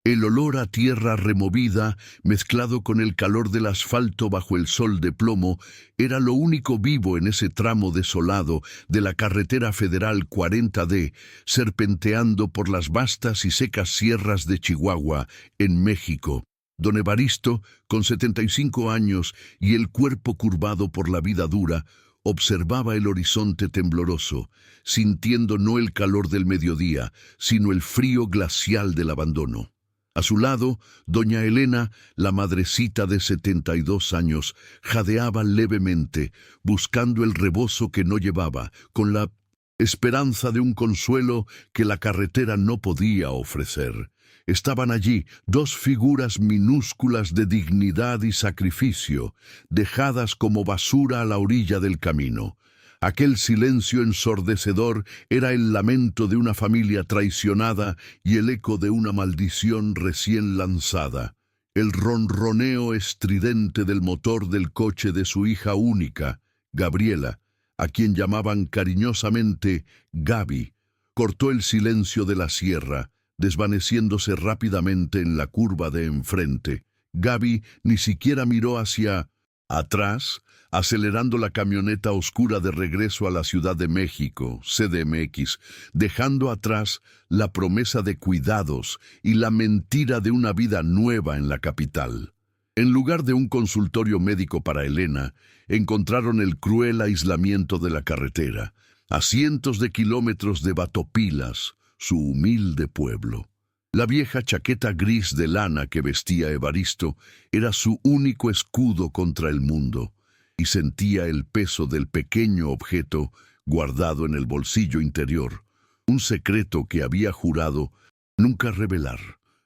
El olor a tierra removida, mezclado con el calor del asfalto bajo el sol de plomo, era lo único vivo en ese tramo desolado de la carretera federal 40D, serpenteando por las vastas y secas sierras de Chihuahua, en México. Don Evaristo, con 75 años y el cuerpo curvado por la vida dura, observaba el horizonte tembloroso, sintiendo no el calor del mediodía, sino el frío glacial del abandono. A su lado, doña Elena, la madrecita de 72 años, jadeaba levemente, buscando el rebozo que no llevaba, con la esperanza de un consuelo que la carretera no podía ofrecer. Estaban allí dos figuras minúsculas de dignidad y sacrificio, dejadas como basura a la orilla del camino. Aquel silencio ensordecedor era el lamento de una familia traicionada y el eco de una maldición recién lanzada. El ronroneo estridente del motor del coche de su hija única, Gabriela, a quien llamaban cariñosamente Gaby, cortó el silencio de la sierra, desvaneciéndose rápidamente en la curva de enfrente. Gaby ni siquiera miró hacia atrás, acelerando la camioneta oscura de regreso a la Ciudad de México, CDMX, dejando atrás la promesa de cuidados y la mentira de una vida nueva en la capital. En lugar de un consultorio médico para Elena, encontraron el cruel aislamiento de la carretera, a cientos de kilómetros de Batopilas, su humilde pueblo. La vieja chaqueta gris de lana que vestía Evaristo era su único escudo contra el mundo, y sentía el peso del pequeño objeto guardado en el bolsillo interior, un secreto que había jurado nunca revelar.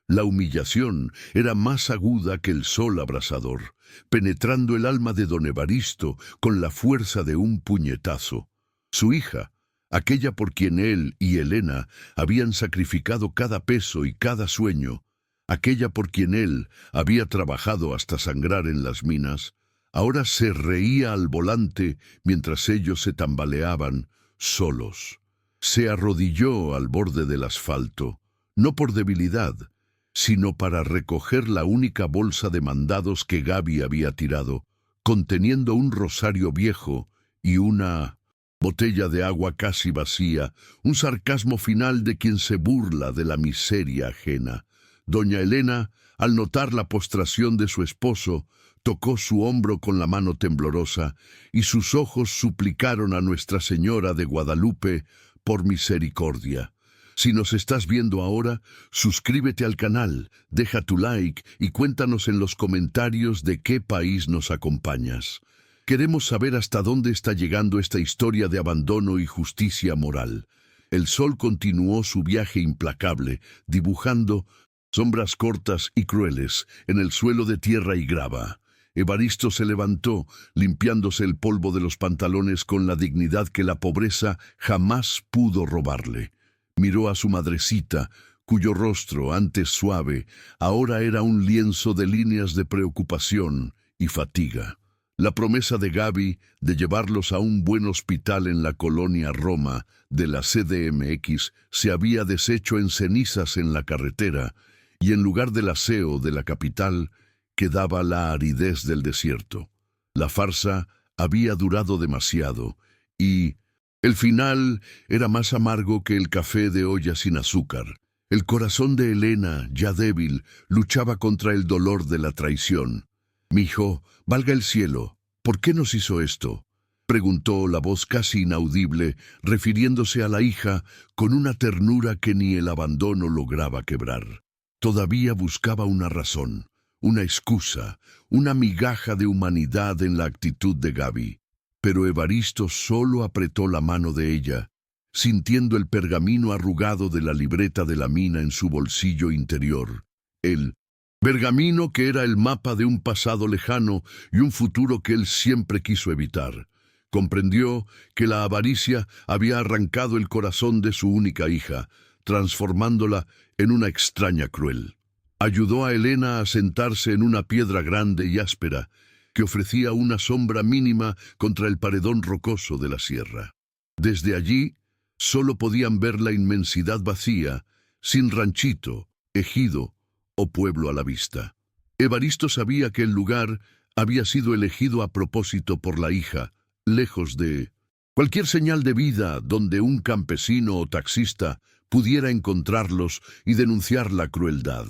La humillación era más aguda que el sol abrasador, penetrando el alma de don Evaristo con la fuerza de un puñetazo. Su hija, aquella por quien él y Elena habían sacrificado cada peso y cada sueño, aquella por quien él había trabajado hasta sangrar en las minas, ahora se reía al volante mientras ellos se tambaleaban, solos. Se arrodilló al borde del asfalto, no por debilidad, sino para recoger la única bolsa de mandados que Gaby había tirado, conteniendo un rosario viejo y una botella de agua casi vacía, un sarcasmo final de quien se burla de la miseria ajena. Doña Elena, al notar la postración de su esposo, tocó su hombro con la mano temblorosa, y sus ojos suplicaron a Nuestra Señora de Guadalupe por misericordia. Si nos estás viendo ahora, suscríbete al canal, deja tu like y cuéntanos en los comentarios de qué país nos acompañas. Queremos saber hasta dónde está llegando esta historia de abandono y justicia moral. El sol continuó su viaje implacable, dibujando sombras cortas y crueles en el suelo de tierra y grava. Evaristo se levantó, limpiándose el polvo de los pantalones con la dignidad que la pobreza jamás pudo robarle. Miró a su madrecita, cuyo rostro, antes suave, ahora era un lienzo de líneas de preocupación y fatiga. La promesa de Gaby de llevarlos a un buen hospital en la colonia Roma de la CDMX se había deshecho en cenizas en la carretera, y en lugar del aseo de la capital quedaba la aridez del desierto. La farsa había durado demasiado, y el final era más amargo que el café de olla sin azúcar. El corazón de Elena, ya débil, luchaba contra el dolor de la traición. «Mijo, valga el cielo, ¿por qué nos hizo esto?», preguntó la voz casi inaudible, refiriéndose a la hija con una ternura que ni el abandono lograba quebrar. Todavía buscaba una razón, una excusa, una migaja de humanidad en la actitud de Gaby. Pero Evaristo solo apretó la mano de ella, sintiendo el pergamino arrugado de la libreta de la mina en su bolsillo interior. El pergamino que era el mapa de un pasado lejano y un futuro que él siempre quiso evitar. Comprendió que la avaricia había arrancado el corazón de su única hija, transformándola en una extraña cruel. Ayudó a Elena a sentarse en una piedra grande y áspera, que ofrecía una sombra mínima contra el paredón rocoso de la sierra. Desde allí, solo podían ver la inmensidad vacía, sin ranchito, ejido o pueblo a la vista. Evaristo sabía que el lugar había sido elegido a propósito por la hija, lejos de cualquier señal de vida donde un campesino o taxista pudiera encontrarlos y denunciar la crueldad.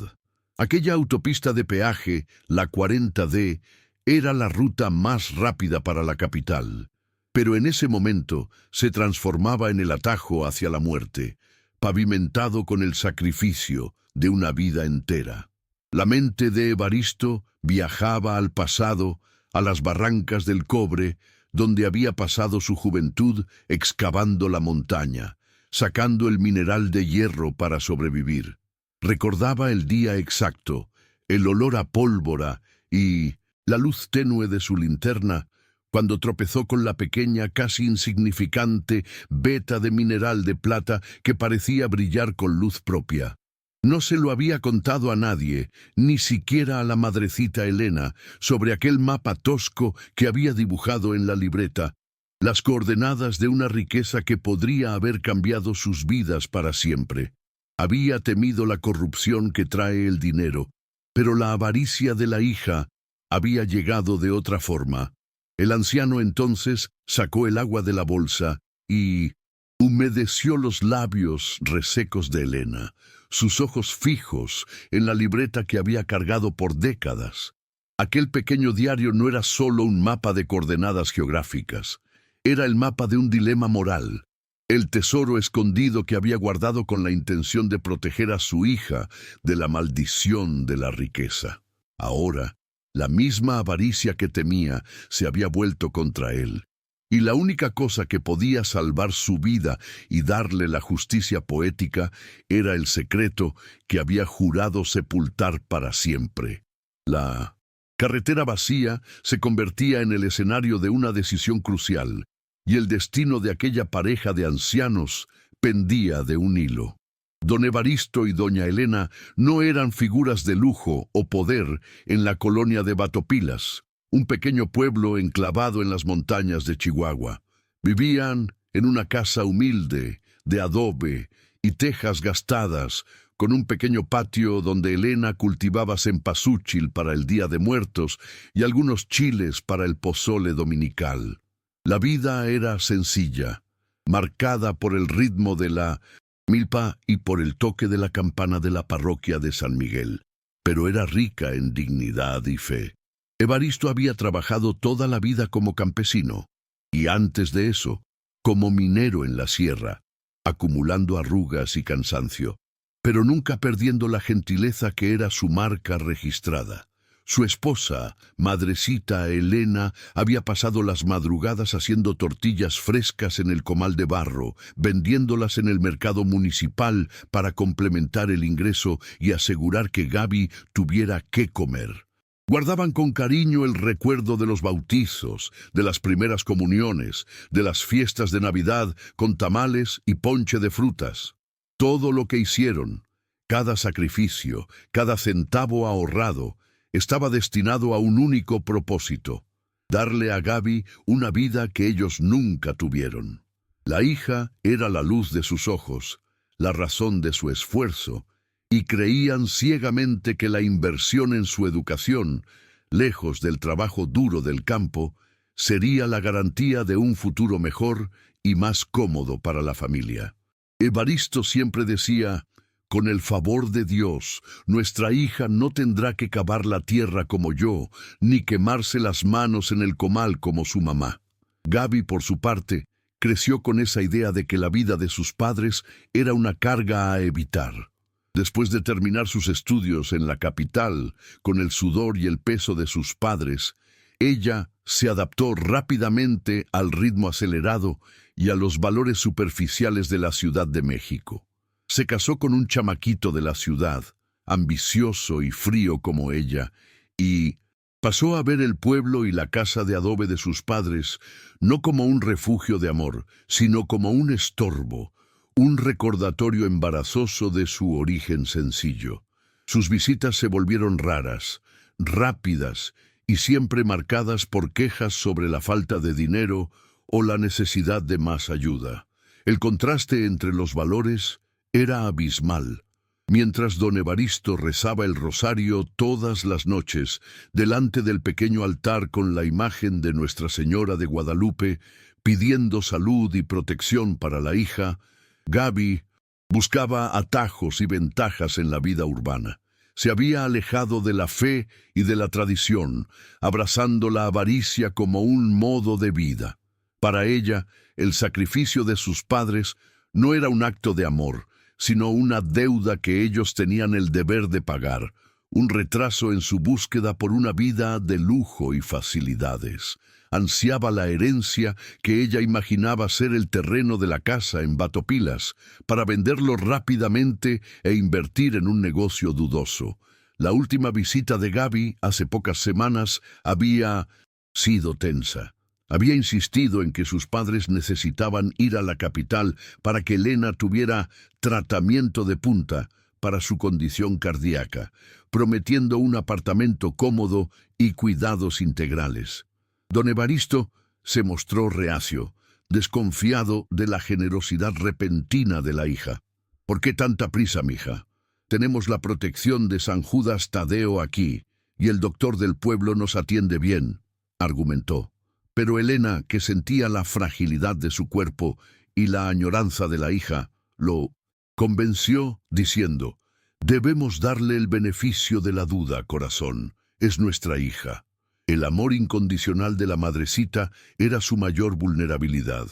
Aquella autopista de peaje, la 40D, era la ruta más rápida para la capital, pero en ese momento se transformaba en el atajo hacia la muerte, pavimentado con el sacrificio de una vida entera. La mente de Evaristo viajaba al pasado, a las barrancas del cobre, donde había pasado su juventud excavando la montaña, sacando el mineral de hierro para sobrevivir. Recordaba el día exacto, el olor a pólvora y la luz tenue de su linterna, cuando tropezó con la pequeña, casi insignificante veta de mineral de plata que parecía brillar con luz propia. No se lo había contado a nadie, ni siquiera a la madrecita Elena, sobre aquel mapa tosco que había dibujado en la libreta, las coordenadas de una riqueza que podría haber cambiado sus vidas para siempre. Había temido la corrupción que trae el dinero, pero la avaricia de la hija había llegado de otra forma. El anciano entonces sacó el agua de la bolsa y humedeció los labios resecos de Elena, sus ojos fijos en la libreta que había cargado por décadas. Aquel pequeño diario no era solo un mapa de coordenadas geográficas, era el mapa de un dilema moral, el tesoro escondido que había guardado con la intención de proteger a su hija de la maldición de la riqueza. Ahora, la misma avaricia que temía se había vuelto contra él, y la única cosa que podía salvar su vida y darle la justicia poética era el secreto que había jurado sepultar para siempre. La carretera vacía se convertía en el escenario de una decisión crucial, y el destino de aquella pareja de ancianos pendía de un hilo. Don Evaristo y doña Elena no eran figuras de lujo o poder en la colonia de Batopilas, un pequeño pueblo enclavado en las montañas de Chihuahua. Vivían en una casa humilde, de adobe y tejas gastadas, con un pequeño patio donde Elena cultivaba cempasúchil para el Día de Muertos y algunos chiles para el pozole dominical. La vida era sencilla, marcada por el ritmo de la milpa y por el toque de la campana de la parroquia de San Miguel, pero era rica en dignidad y fe. Evaristo había trabajado toda la vida como campesino, y antes de eso, como minero en la sierra, acumulando arrugas y cansancio, pero nunca perdiendo la gentileza que era su marca registrada. Su esposa, madrecita Elena, había pasado las madrugadas haciendo tortillas frescas en el comal de barro, vendiéndolas en el mercado municipal para complementar el ingreso y asegurar que Gaby tuviera qué comer. Guardaban con cariño el recuerdo de los bautizos, de las primeras comuniones, de las fiestas de Navidad con tamales y ponche de frutas. Todo lo que hicieron, cada sacrificio, cada centavo ahorrado, estaba destinado a un único propósito: darle a Gaby una vida que ellos nunca tuvieron. La hija era la luz de sus ojos, la razón de su esfuerzo, y creían ciegamente que la inversión en su educación, lejos del trabajo duro del campo, sería la garantía de un futuro mejor y más cómodo para la familia. Evaristo siempre decía: con el favor de Dios, nuestra hija no tendrá que cavar la tierra como yo, ni quemarse las manos en el comal como su mamá. Gaby, por su parte, creció con esa idea de que la vida de sus padres era una carga a evitar. Después de terminar sus estudios en la capital, con el sudor y el peso de sus padres, ella se adaptó rápidamente al ritmo acelerado y a los valores superficiales de la Ciudad de México. Se casó con un chamaquito de la ciudad, ambicioso y frío como ella, y pasó a ver el pueblo y la casa de adobe de sus padres no como un refugio de amor, sino como un estorbo, un recordatorio embarazoso de su origen sencillo. Sus visitas se volvieron raras, rápidas y siempre marcadas por quejas sobre la falta de dinero o la necesidad de más ayuda. El contraste entre los valores era abismal. Mientras don Evaristo rezaba el rosario todas las noches delante del pequeño altar con la imagen de Nuestra Señora de Guadalupe, pidiendo salud y protección para la hija, Gaby buscaba atajos y ventajas en la vida urbana. Se había alejado de la fe y de la tradición, abrazando la avaricia como un modo de vida. Para ella, el sacrificio de sus padres no era un acto de amor, sino una deuda que ellos tenían el deber de pagar, un retraso en su búsqueda por una vida de lujo y facilidades. Ansiaba la herencia que ella imaginaba ser el terreno de la casa en Batopilas, para venderlo rápidamente e invertir en un negocio dudoso. La última visita de Gaby, hace pocas semanas, había sido tensa. Había insistido en que sus padres necesitaban ir a la capital para que Elena tuviera tratamiento de punta para su condición cardíaca, prometiendo un apartamento cómodo y cuidados integrales. Don Evaristo se mostró reacio, desconfiado de la generosidad repentina de la hija. «¿Por qué tanta prisa, mija? Tenemos la protección de San Judas Tadeo aquí, y el doctor del pueblo nos atiende bien», argumentó. Pero Elena, que sentía la fragilidad de su cuerpo y la añoranza de la hija, lo convenció diciendo: «Debemos darle el beneficio de la duda, corazón. Es nuestra hija». El amor incondicional de la madrecita era su mayor vulnerabilidad.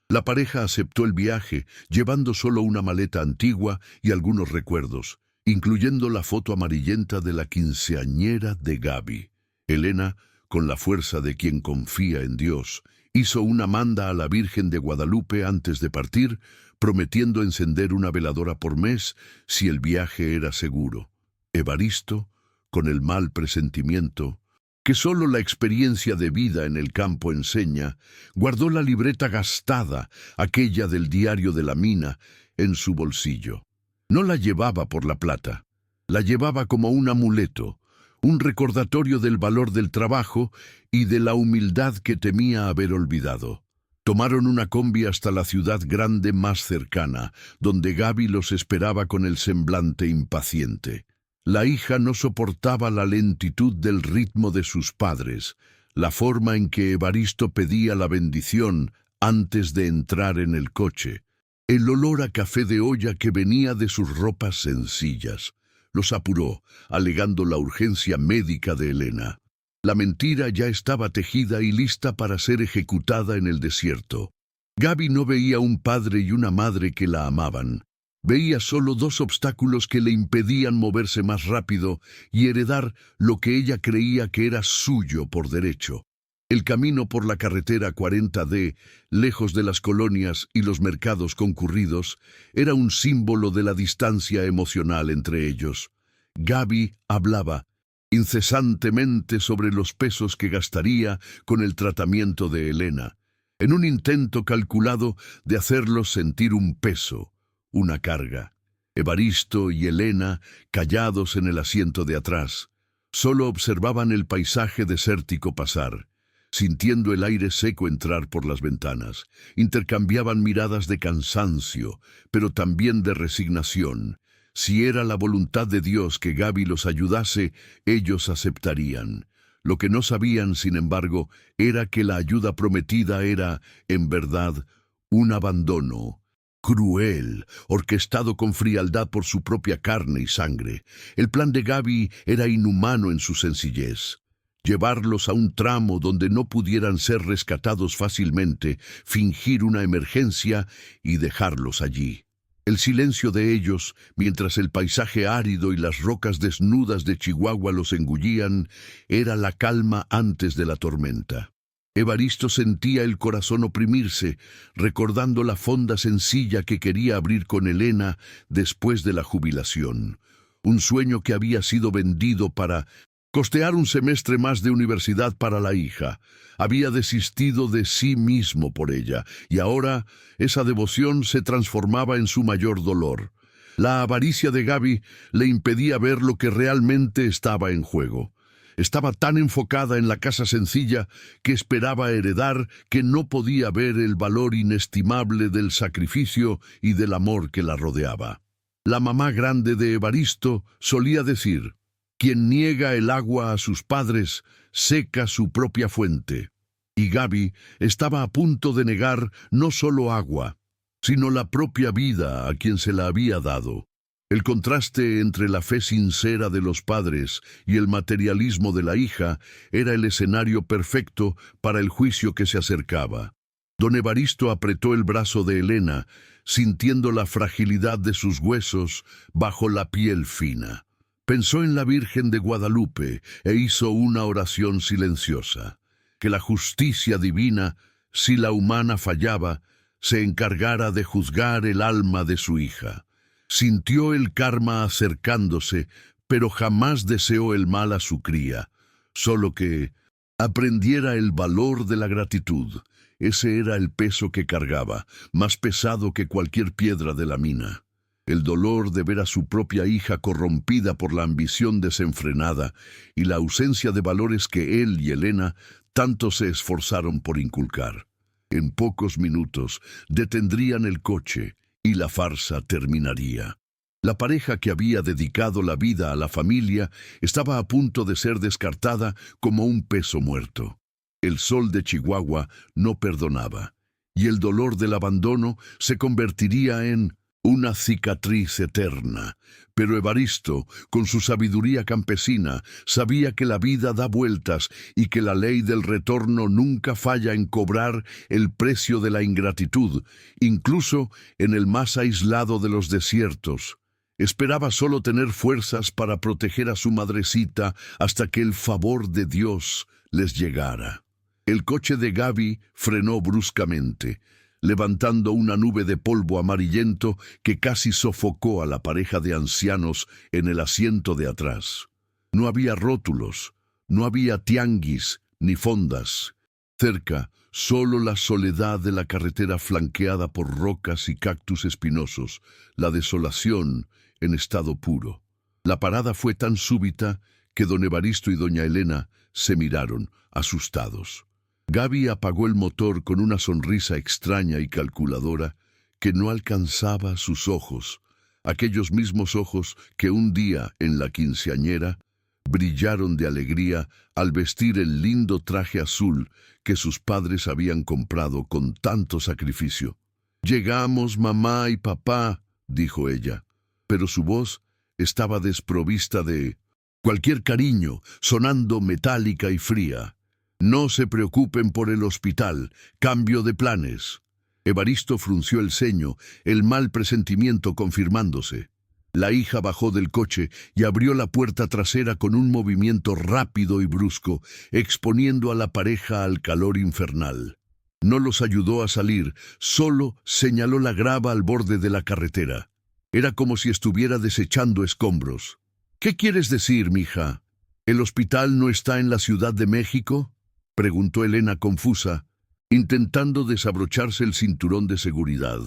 La pareja aceptó el viaje, llevando solo una maleta antigua y algunos recuerdos, incluyendo la foto amarillenta de la quinceañera de Gaby. Elena, con la fuerza de quien confía en Dios, hizo una manda a la Virgen de Guadalupe antes de partir, prometiendo encender una veladora por mes si el viaje era seguro. Evaristo, con el mal presentimiento que solo la experiencia de vida en el campo enseña, guardó la libreta gastada, aquella del diario de la mina, en su bolsillo. No la llevaba por la plata, la llevaba como un amuleto, un recordatorio del valor del trabajo y de la humildad que temía haber olvidado. Tomaron una combi hasta la ciudad grande más cercana, donde Gaby los esperaba con el semblante impaciente. La hija no soportaba la lentitud del ritmo de sus padres, la forma en que Evaristo pedía la bendición antes de entrar en el coche, el olor a café de olla que venía de sus ropas sencillas. Los apuró, alegando la urgencia médica de Elena. La mentira ya estaba tejida y lista para ser ejecutada en el desierto. Gaby no veía un padre y una madre que la amaban. Veía solo dos obstáculos que le impedían moverse más rápido y heredar lo que ella creía que era suyo por derecho. El camino por la carretera 40D, lejos de las colonias y los mercados concurridos, era un símbolo de la distancia emocional entre ellos. Gaby hablaba incesantemente sobre los pesos que gastaría con el tratamiento de Elena, en un intento calculado de hacerlos sentir un peso, una carga. Evaristo y Elena, callados en el asiento de atrás, solo observaban el paisaje desértico pasar, sintiendo el aire seco entrar por las ventanas. Intercambiaban miradas de cansancio, pero también de resignación. Si era la voluntad de Dios que Gaby los ayudase, ellos aceptarían. Lo que no sabían, sin embargo, era que la ayuda prometida era, en verdad, un abandono cruel, orquestado con frialdad por su propia carne y sangre. El plan de Gaby era inhumano en su sencillez. Llevarlos a un tramo donde no pudieran ser rescatados fácilmente, fingir una emergencia y dejarlos allí. El silencio de ellos, mientras el paisaje árido y las rocas desnudas de Chihuahua los engullían, era la calma antes de la tormenta. Evaristo sentía el corazón oprimirse, recordando la fonda sencilla que quería abrir con Elena después de la jubilación. Un sueño que había sido vendido para costear un semestre más de universidad para la hija. Había desistido de sí mismo por ella, y ahora esa devoción se transformaba en su mayor dolor. La avaricia de Gaby le impedía ver lo que realmente estaba en juego. Estaba tan enfocada en la casa sencilla que esperaba heredar que no podía ver el valor inestimable del sacrificio y del amor que la rodeaba. La mamá grande de Evaristo solía decir: quien niega el agua a sus padres, seca su propia fuente. Y Gaby estaba a punto de negar no solo agua, sino la propia vida a quien se la había dado. El contraste entre la fe sincera de los padres y el materialismo de la hija era el escenario perfecto para el juicio que se acercaba. Don Evaristo apretó el brazo de Elena, sintiendo la fragilidad de sus huesos bajo la piel fina. Pensó en la Virgen de Guadalupe e hizo una oración silenciosa. Que la justicia divina, si la humana fallaba, se encargara de juzgar el alma de su hija. Sintió el karma acercándose, pero jamás deseó el mal a su cría, solo que aprendiera el valor de la gratitud. Ese era el peso que cargaba, más pesado que cualquier piedra de la mina. El dolor de ver a su propia hija corrompida por la ambición desenfrenada y la ausencia de valores que él y Elena tanto se esforzaron por inculcar. En pocos minutos detendrían el coche y la farsa terminaría. La pareja que había dedicado la vida a la familia estaba a punto de ser descartada como un peso muerto. El sol de Chihuahua no perdonaba, y el dolor del abandono se convertiría en una cicatriz eterna. Pero Evaristo, con su sabiduría campesina, sabía que la vida da vueltas y que la ley del retorno nunca falla en cobrar el precio de la ingratitud, incluso en el más aislado de los desiertos. Esperaba solo tener fuerzas para proteger a su madrecita hasta que el favor de Dios les llegara. El coche de Gaby frenó bruscamente, levantando una nube de polvo amarillento que casi sofocó a la pareja de ancianos en el asiento de atrás. No había rótulos, no había tianguis ni fondas. Cerca, solo la soledad de la carretera flanqueada por rocas y cactus espinosos, la desolación en estado puro. La parada fue tan súbita que don Evaristo y doña Elena se miraron, asustados. Gaby apagó el motor con una sonrisa extraña y calculadora que no alcanzaba sus ojos, aquellos mismos ojos que un día en la quinceañera brillaron de alegría al vestir el lindo traje azul que sus padres habían comprado con tanto sacrificio. «Llegamos, mamá y papá», dijo ella, pero su voz estaba desprovista de cualquier cariño, sonando metálica y fría. «No se preocupen por el hospital, cambio de planes». Evaristo frunció el ceño, el mal presentimiento confirmándose. La hija bajó del coche y abrió la puerta trasera con un movimiento rápido y brusco, exponiendo a la pareja al calor infernal. No los ayudó a salir, solo señaló la grava al borde de la carretera. Era como si estuviera desechando escombros. «¿Qué quieres decir, mija? ¿El hospital no está en la Ciudad de México?», preguntó Elena confusa, intentando desabrocharse el cinturón de seguridad.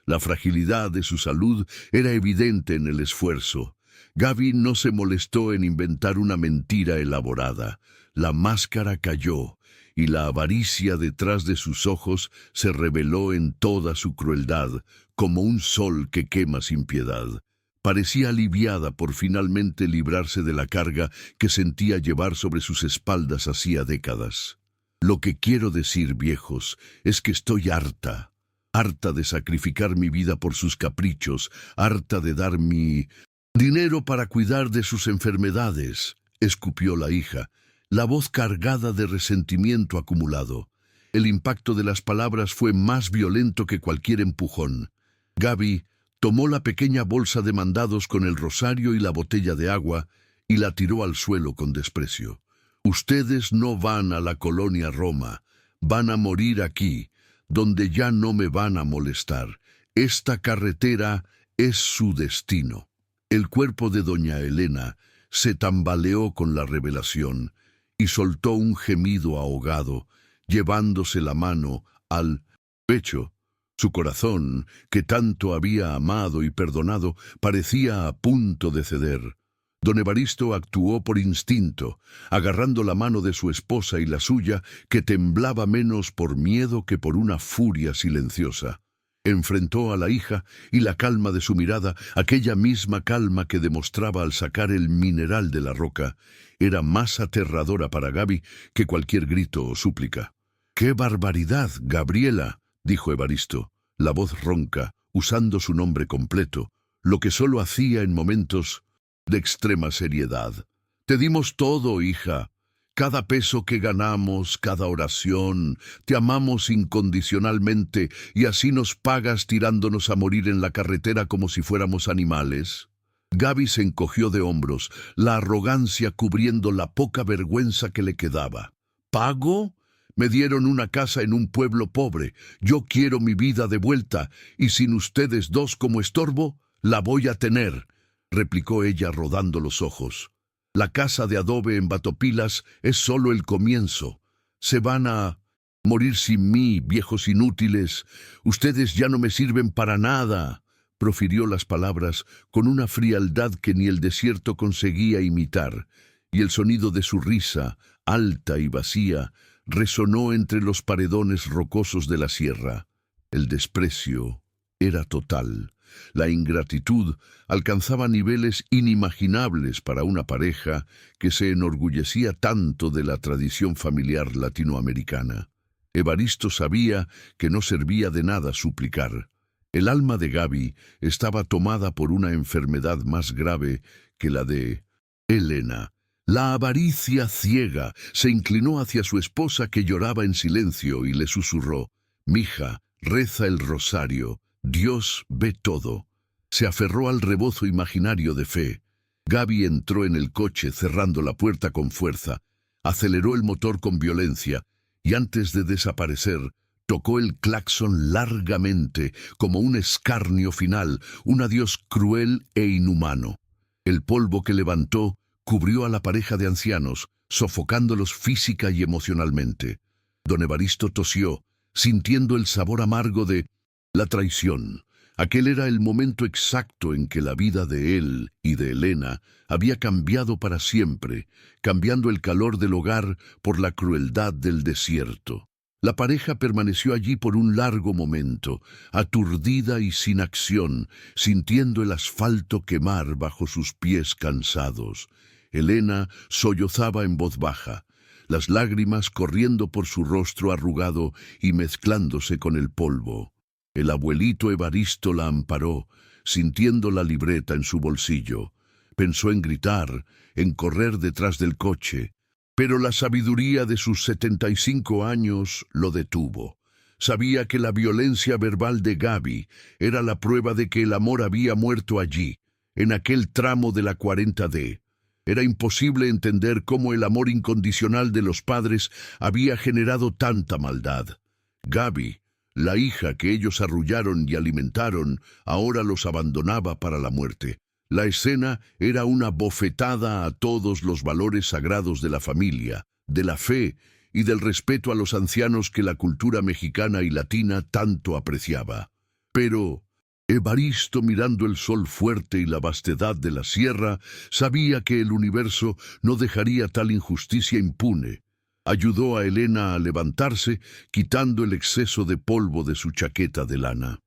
La fragilidad de su salud era evidente en el esfuerzo. Gaby no se molestó en inventar una mentira elaborada. La máscara cayó, y la avaricia detrás de sus ojos se reveló en toda su crueldad, como un sol que quema sin piedad. Parecía aliviada por finalmente librarse de la carga que sentía llevar sobre sus espaldas hacía décadas. «Lo que quiero decir, viejos, es que estoy harta de sacrificar mi vida por sus caprichos, harta de dar mi dinero para cuidar de sus enfermedades», escupió la hija, la voz cargada de resentimiento acumulado. El impacto de las palabras fue más violento que cualquier empujón. Gaby tomó la pequeña bolsa de mandados con el rosario y la botella de agua y la tiró al suelo con desprecio. «Ustedes no van a la colonia Roma, van a morir aquí, donde ya no me van a molestar. Esta carretera es su destino». El cuerpo de doña Elena se tambaleó con la revelación y soltó un gemido ahogado, llevándose la mano al pecho. Su corazón, que tanto había amado y perdonado, parecía a punto de ceder. Don Evaristo actuó por instinto, agarrando la mano de su esposa y la suya, que temblaba menos por miedo que por una furia silenciosa. Enfrentó a la hija y la calma de su mirada, aquella misma calma que demostraba al sacar el mineral de la roca, era más aterradora para Gaby que cualquier grito o súplica. «¡Qué barbaridad, Gabriela!», dijo Evaristo, la voz ronca, usando su nombre completo, lo que solo hacía en momentos de extrema seriedad. «Te dimos todo, hija. Cada peso que ganamos, cada oración, te amamos incondicionalmente y así nos pagas tirándonos a morir en la carretera como si fuéramos animales». Gaby se encogió de hombros, la arrogancia cubriendo la poca vergüenza que le quedaba. «¿Pago? Me dieron una casa en un pueblo pobre. Yo quiero mi vida de vuelta y sin ustedes dos como estorbo, la voy a tener», replicó ella rodando los ojos. «La casa de adobe en Batopilas es solo el comienzo. Se van a morir sin mí, viejos inútiles. Ustedes ya no me sirven para nada», profirió las palabras con una frialdad que ni el desierto conseguía imitar, y el sonido de su risa, alta y vacía, resonó entre los paredones rocosos de la sierra. El desprecio era total. La ingratitud alcanzaba niveles inimaginables para una pareja que se enorgullecía tanto de la tradición familiar latinoamericana. Evaristo sabía que no servía de nada suplicar. El alma de Gaby estaba tomada por una enfermedad más grave que la de Elena. La avaricia ciega. Se inclinó hacia su esposa que lloraba en silencio y le susurró: «Mija, reza el rosario. Dios ve todo». Se aferró al rebozo imaginario de fe. Gaby entró en el coche cerrando la puerta con fuerza, aceleró el motor con violencia y antes de desaparecer, tocó el claxon largamente, como un escarnio final, un adiós cruel e inhumano. El polvo que levantó cubrió a la pareja de ancianos, sofocándolos física y emocionalmente. Don Evaristo tosió, sintiendo el sabor amargo de la traición. Aquel era el momento exacto en que la vida de él y de Elena había cambiado para siempre, cambiando el calor del hogar por la crueldad del desierto. La pareja permaneció allí por un largo momento, aturdida y sin acción, sintiendo el asfalto quemar bajo sus pies cansados. Elena sollozaba en voz baja, las lágrimas corriendo por su rostro arrugado y mezclándose con el polvo. El abuelito Evaristo la amparó, sintiendo la libreta en su bolsillo. Pensó en gritar, en correr detrás del coche, pero la sabiduría de sus 75 años lo detuvo. Sabía que la violencia verbal de Gaby era la prueba de que el amor había muerto allí, en aquel tramo de la 40D. Era imposible entender cómo el amor incondicional de los padres había generado tanta maldad. Gaby, la hija que ellos arrullaron y alimentaron, ahora los abandonaba para la muerte. La escena era una bofetada a todos los valores sagrados de la familia, de la fe y del respeto a los ancianos que la cultura mexicana y latina tanto apreciaba. Pero Evaristo, mirando el sol fuerte y la vastedad de la sierra, sabía que el universo no dejaría tal injusticia impune. Ayudó a Elena a levantarse, quitando el exceso de polvo de su chaqueta de lana.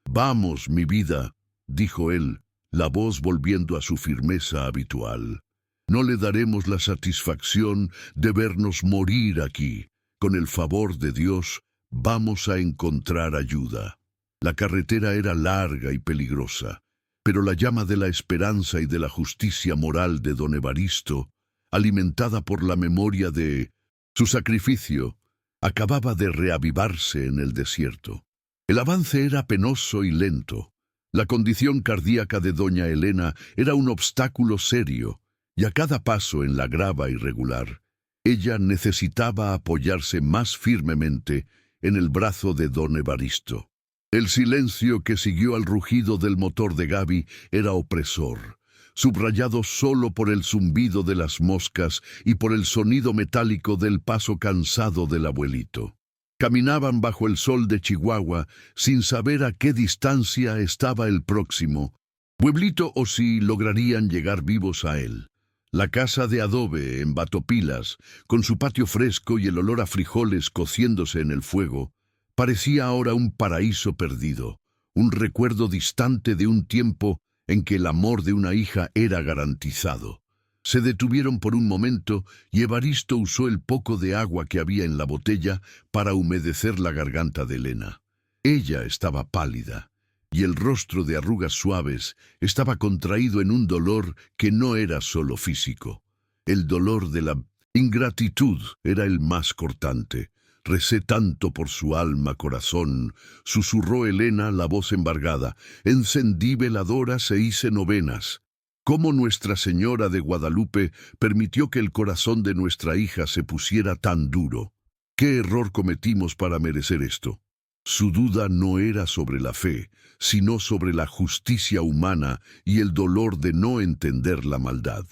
«Vamos, mi vida», dijo él, la voz volviendo a su firmeza habitual. «No le daremos la satisfacción de vernos morir aquí. Con el favor de Dios, vamos a encontrar ayuda». La carretera era larga y peligrosa, pero la llama de la esperanza y de la justicia moral de don Evaristo, alimentada por la memoria de su sacrificio, acababa de reavivarse en el desierto. El avance era penoso y lento. La condición cardíaca de doña Elena era un obstáculo serio, y a cada paso en la grava irregular, ella necesitaba apoyarse más firmemente en el brazo de don Evaristo. El silencio que siguió al rugido del motor de Gaby era opresor, subrayado solo por el zumbido de las moscas y por el sonido metálico del paso cansado del abuelito. Caminaban bajo el sol de Chihuahua sin saber a qué distancia estaba el próximo pueblito o si lograrían llegar vivos a él. La casa de adobe en Batopilas, con su patio fresco y el olor a frijoles cociéndose en el fuego, parecía ahora un paraíso perdido, un recuerdo distante de un tiempo en que el amor de una hija era garantizado. Se detuvieron por un momento y Evaristo usó el poco de agua que había en la botella para humedecer la garganta de Elena. Ella estaba pálida, y el rostro de arrugas suaves estaba contraído en un dolor que no era solo físico. El dolor de la ingratitud era el más cortante. Recé tanto por su alma, corazón, susurró Elena, la voz embargada. Encendí veladoras e hice novenas. ¿Cómo Nuestra Señora de Guadalupe permitió que el corazón de nuestra hija se pusiera tan duro? ¿Qué error cometimos para merecer esto? Su duda no era sobre la fe, sino sobre la justicia humana y el dolor de no entender la maldad.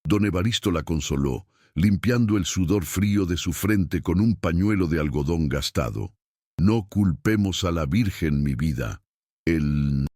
Don Evaristo la consoló, limpiando el sudor frío de su frente con un pañuelo de algodón gastado. No culpemos a la Virgen, mi vida. El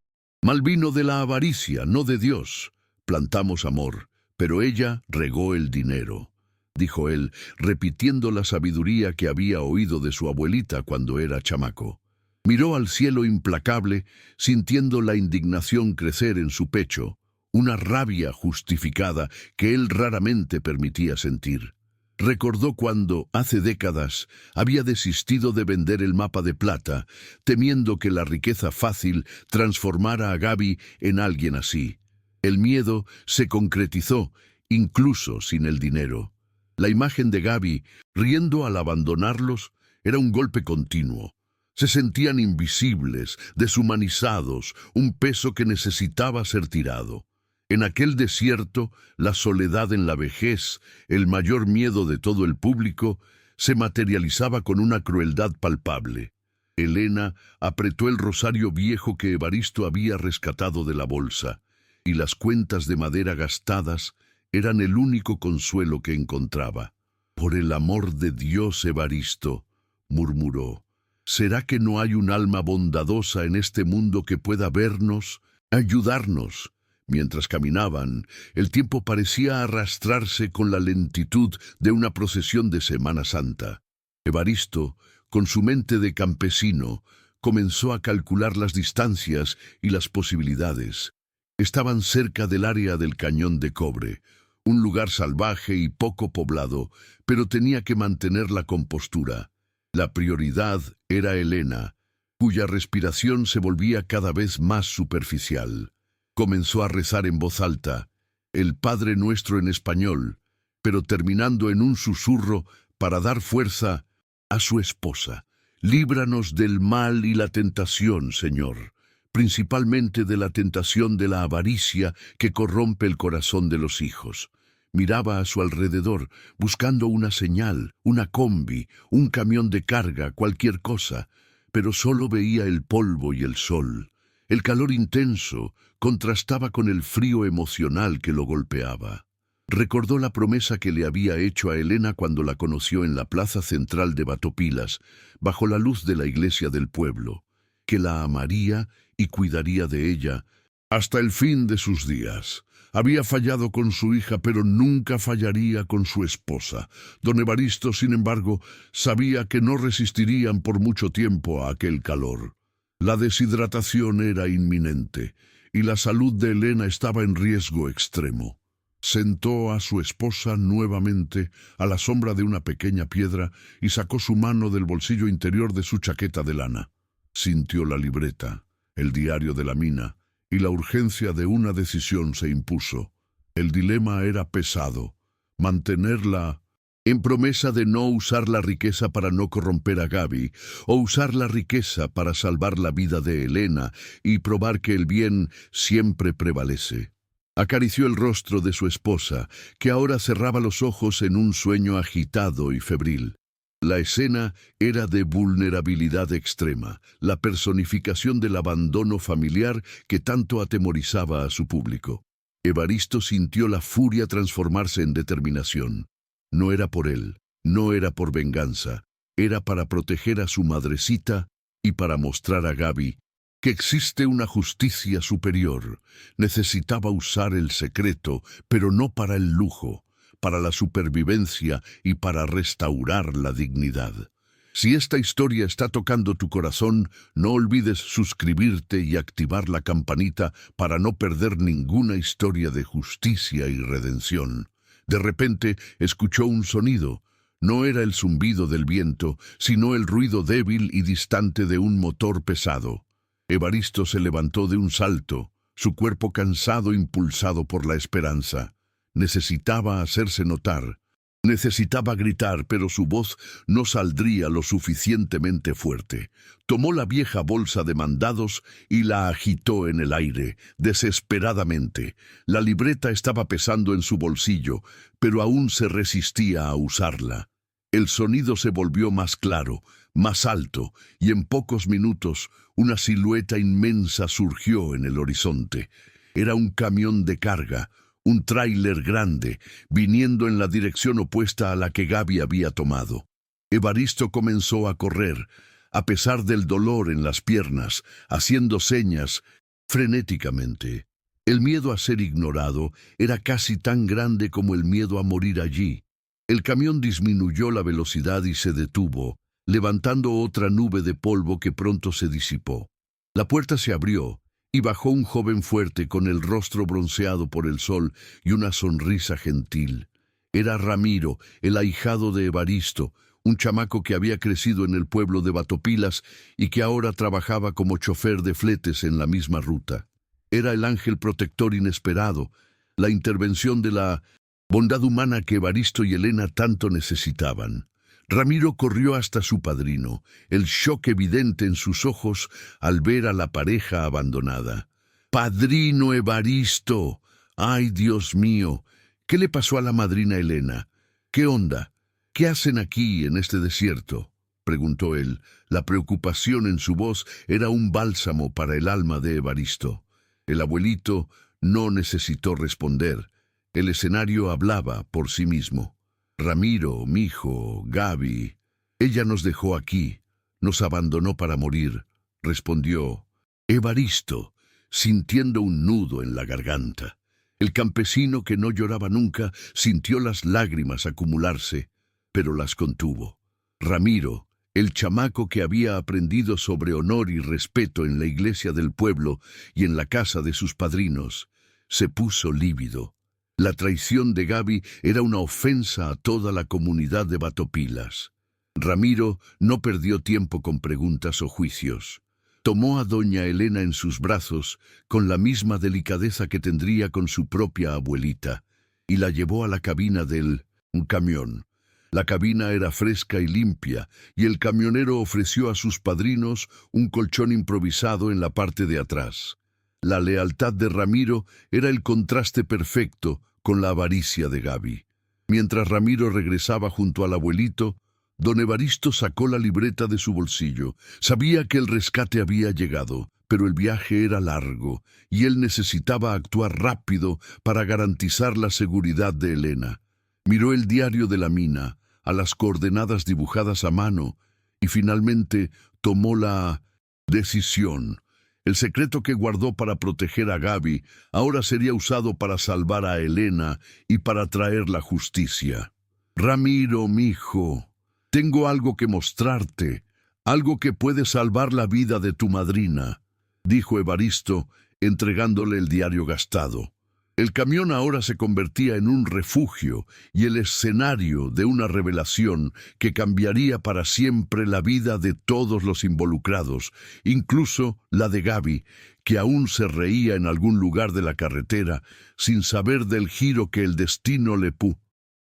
mal vino de la avaricia, no de Dios. Plantamos amor, pero ella regó el dinero, dijo él, repitiendo la sabiduría que había oído de su abuelita cuando era chamaco. Miró al cielo implacable, sintiendo la indignación crecer en su pecho, una rabia justificada que él raramente permitía sentir. Recordó cuando, hace décadas, había desistido de vender el mapa de plata, temiendo que la riqueza fácil transformara a Gaby en alguien así. El miedo se concretizó, incluso sin el dinero. La imagen de Gaby, riendo al abandonarlos, era un golpe continuo. Se sentían invisibles, deshumanizados, un peso que necesitaba ser tirado. En aquel desierto, la soledad en la vejez, el mayor miedo de todo el público, se materializaba con una crueldad palpable. Elena apretó el rosario viejo que Evaristo había rescatado de la bolsa, y las cuentas de madera gastadas eran el único consuelo que encontraba. «Por el amor de Dios, Evaristo», murmuró, «¿será que no hay un alma bondadosa en este mundo que pueda vernos, ayudarnos?» Mientras caminaban, el tiempo parecía arrastrarse con la lentitud de una procesión de Semana Santa. Evaristo, con su mente de campesino, comenzó a calcular las distancias y las posibilidades. Estaban cerca del área del Cañón de Cobre, un lugar salvaje y poco poblado, pero tenía que mantener la compostura. La prioridad era Elena, cuya respiración se volvía cada vez más superficial. Comenzó a rezar en voz alta, el Padre Nuestro en español, pero terminando en un susurro para dar fuerza a su esposa. «Líbranos del mal y la tentación, Señor, principalmente de la tentación de la avaricia que corrompe el corazón de los hijos». Miraba a su alrededor, buscando una señal, una combi, un camión de carga, cualquier cosa, pero solo veía el polvo y el sol. El calor intenso contrastaba con el frío emocional que lo golpeaba. Recordó la promesa que le había hecho a Elena cuando la conoció en la plaza central de Batopilas, bajo la luz de la iglesia del pueblo, que la amaría y cuidaría de ella hasta el fin de sus días. Había fallado con su hija, pero nunca fallaría con su esposa. Don Evaristo, sin embargo, sabía que no resistirían por mucho tiempo a aquel calor. La deshidratación era inminente, y la salud de Elena estaba en riesgo extremo. Sentó a su esposa nuevamente a la sombra de una pequeña piedra y sacó su mano del bolsillo interior de su chaqueta de lana. Sintió la libreta, el diario de la mina, y la urgencia de una decisión se impuso. El dilema era pesado: mantenerla en promesa de no usar la riqueza para no corromper a Gaby, o usar la riqueza para salvar la vida de Elena y probar que el bien siempre prevalece. Acarició el rostro de su esposa, que ahora cerraba los ojos en un sueño agitado y febril. La escena era de vulnerabilidad extrema, la personificación del abandono familiar que tanto atemorizaba a su público. Evaristo sintió la furia transformarse en determinación. No era por él, no era por venganza, era para proteger a su madrecita y para mostrar a Gaby que existe una justicia superior. Necesitaba usar el secreto, pero no para el lujo, para la supervivencia y para restaurar la dignidad. Si esta historia está tocando tu corazón, no olvides suscribirte y activar la campanita para no perder ninguna historia de justicia y redención. De repente escuchó un sonido. No era el zumbido del viento, sino el ruido débil y distante de un motor pesado. Evaristo se levantó de un salto, su cuerpo cansado impulsado por la esperanza. Necesitaba hacerse notar. Necesitaba gritar, pero su voz no saldría lo suficientemente fuerte. Tomó la vieja bolsa de mandados y la agitó en el aire, desesperadamente. La libreta estaba pesando en su bolsillo, pero aún se resistía a usarla. El sonido se volvió más claro, más alto, y en pocos minutos una silueta inmensa surgió en el horizonte. Era un camión de carga, un tráiler grande, viniendo en la dirección opuesta a la que Gaby había tomado. Evaristo comenzó a correr, a pesar del dolor en las piernas, haciendo señas frenéticamente. El miedo a ser ignorado era casi tan grande como el miedo a morir allí. El camión disminuyó la velocidad y se detuvo, levantando otra nube de polvo que pronto se disipó. La puerta se abrió, y bajó un joven fuerte con el rostro bronceado por el sol y una sonrisa gentil. Era Ramiro, el ahijado de Evaristo, un chamaco que había crecido en el pueblo de Batopilas y que ahora trabajaba como chofer de fletes en la misma ruta. Era el ángel protector inesperado, la intervención de la bondad humana que Evaristo y Elena tanto necesitaban. Ramiro corrió hasta su padrino, el shock evidente en sus ojos al ver a la pareja abandonada. «¡Padrino Evaristo! ¡Ay, Dios mío! ¿Qué le pasó a la madrina Elena? ¿Qué onda? ¿Qué hacen aquí en este desierto?», preguntó él. La preocupación en su voz era un bálsamo para el alma de Evaristo. El abuelito no necesitó responder. El escenario hablaba por sí mismo. «Ramiro, mijo, Gaby, ella nos dejó aquí, nos abandonó para morir», respondió Evaristo, sintiendo un nudo en la garganta. El campesino que no lloraba nunca sintió las lágrimas acumularse, pero las contuvo. Ramiro, el chamaco que había aprendido sobre honor y respeto en la iglesia del pueblo y en la casa de sus padrinos, se puso lívido. La traición de Gaby era una ofensa a toda la comunidad de Batopilas. Ramiro no perdió tiempo con preguntas o juicios. Tomó a doña Elena en sus brazos con la misma delicadeza que tendría con su propia abuelita y la llevó a la cabina del camión. La cabina era fresca y limpia y el camionero ofreció a sus padrinos un colchón improvisado en la parte de atrás. La lealtad de Ramiro era el contraste perfecto con la avaricia de Gaby. Mientras Ramiro regresaba junto al abuelito, don Evaristo sacó la libreta de su bolsillo. Sabía que el rescate había llegado, pero el viaje era largo y él necesitaba actuar rápido para garantizar la seguridad de Elena. Miró el diario de la mina, a las coordenadas dibujadas a mano, y finalmente tomó la decisión. El secreto que guardó para proteger a Gaby ahora sería usado para salvar a Elena y para traer la justicia. «Ramiro, mijo, tengo algo que mostrarte, algo que puede salvar la vida de tu madrina», dijo Evaristo, entregándole el diario gastado. El camión ahora se convertía en un refugio y el escenario de una revelación que cambiaría para siempre la vida de todos los involucrados, incluso la de Gaby, que aún se reía en algún lugar de la carretera sin saber del giro que el destino le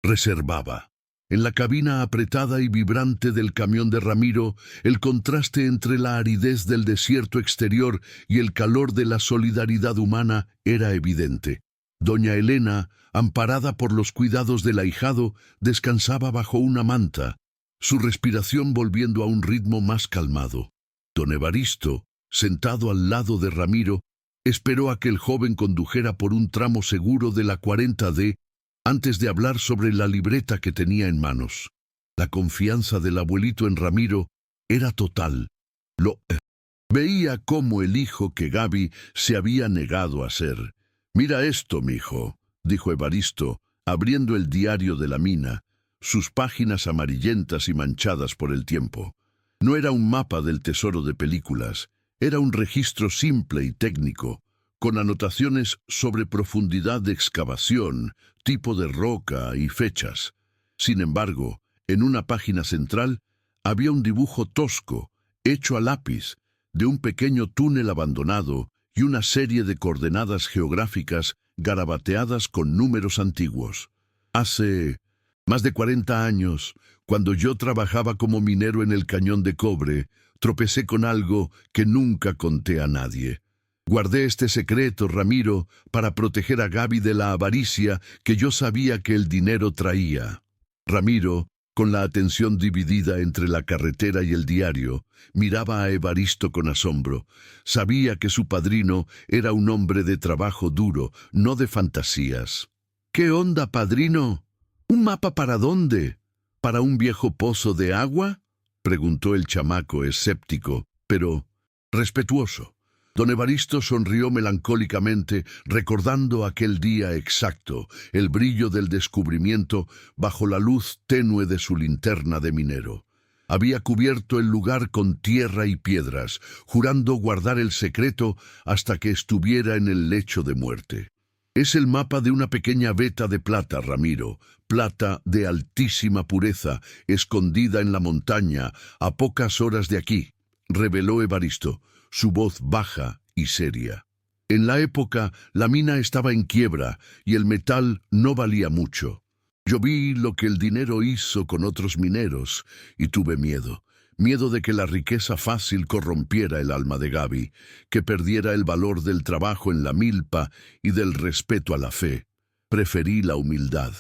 reservaba. En la cabina apretada y vibrante del camión de Ramiro, el contraste entre la aridez del desierto exterior y el calor de la solidaridad humana era evidente. Doña Elena, amparada por los cuidados del ahijado, descansaba bajo una manta, su respiración volviendo a un ritmo más calmado. Don Evaristo, sentado al lado de Ramiro, esperó a que el joven condujera por un tramo seguro de la 40D antes de hablar sobre la libreta que tenía en manos. La confianza del abuelito en Ramiro era total. Veía cómo el hijo que Gaby se había negado a ser. «Mira esto, mijo», dijo Evaristo, abriendo el diario de la mina. sus páginas amarillentas y manchadas por el tiempo. No era un mapa del tesoro de películas, era un registro simple y técnico, con anotaciones sobre profundidad de excavación, tipo de roca y fechas. Sin embargo, en una página central había un dibujo tosco, hecho a lápiz, de un pequeño túnel abandonado y una serie de coordenadas geográficas garabateadas con números antiguos. Hace más de 40 años, cuando yo trabajaba como minero en el Cañón de Cobre, tropecé con algo que nunca conté a nadie. Guardé este secreto, Ramiro, para proteger a Gaby de la avaricia que yo sabía que el dinero traía. Ramiro, con la atención dividida entre la carretera y el diario, miraba a Evaristo con asombro. Sabía que su padrino era un hombre de trabajo duro, no de fantasías. ¿Qué onda, padrino? ¿Un mapa para dónde? ¿Para un viejo pozo de agua?, preguntó el chamaco escéptico, pero respetuoso. Don Evaristo sonrió melancólicamente, recordando aquel día exacto, el brillo del descubrimiento bajo la luz tenue de su linterna de minero. Había cubierto el lugar con tierra y piedras, jurando guardar el secreto hasta que estuviera en el lecho de muerte. Es el mapa de una pequeña veta de plata, Ramiro, plata de altísima pureza, escondida en la montaña, a pocas horas de aquí, reveló Evaristo, su voz baja y seria. En la época, la mina estaba en quiebra y el metal no valía mucho. Yo vi lo que el dinero hizo con otros mineros y tuve miedo. Miedo de que la riqueza fácil corrompiera el alma de Gaby, que perdiera el valor del trabajo en la milpa y del respeto a la fe. Preferí la humildad.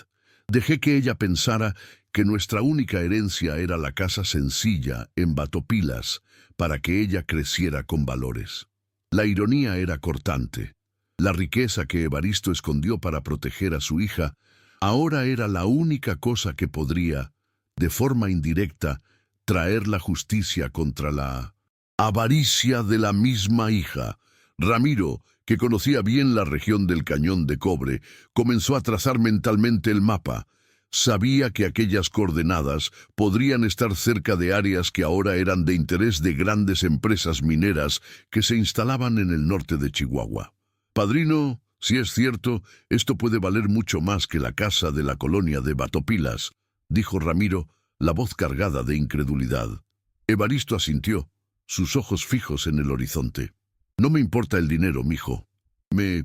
Dejé que ella pensara que nuestra única herencia era la casa sencilla en Batopilas, para que ella creciera con valores. La ironía era cortante. La riqueza que Evaristo escondió para proteger a su hija ahora era la única cosa que podría, de forma indirecta, traer la justicia contra la avaricia de la misma hija. Ramiro, que conocía bien la región del Cañón de Cobre, comenzó a trazar mentalmente el mapa. Sabía que aquellas coordenadas podrían estar cerca de áreas que ahora eran de interés de grandes empresas mineras que se instalaban en el norte de Chihuahua. Padrino, si es cierto, esto puede valer mucho más que la casa de la colonia de Batopilas, dijo Ramiro, la voz cargada de incredulidad. Evaristo asintió, sus ojos fijos en el horizonte. No me importa el dinero, mijo. Me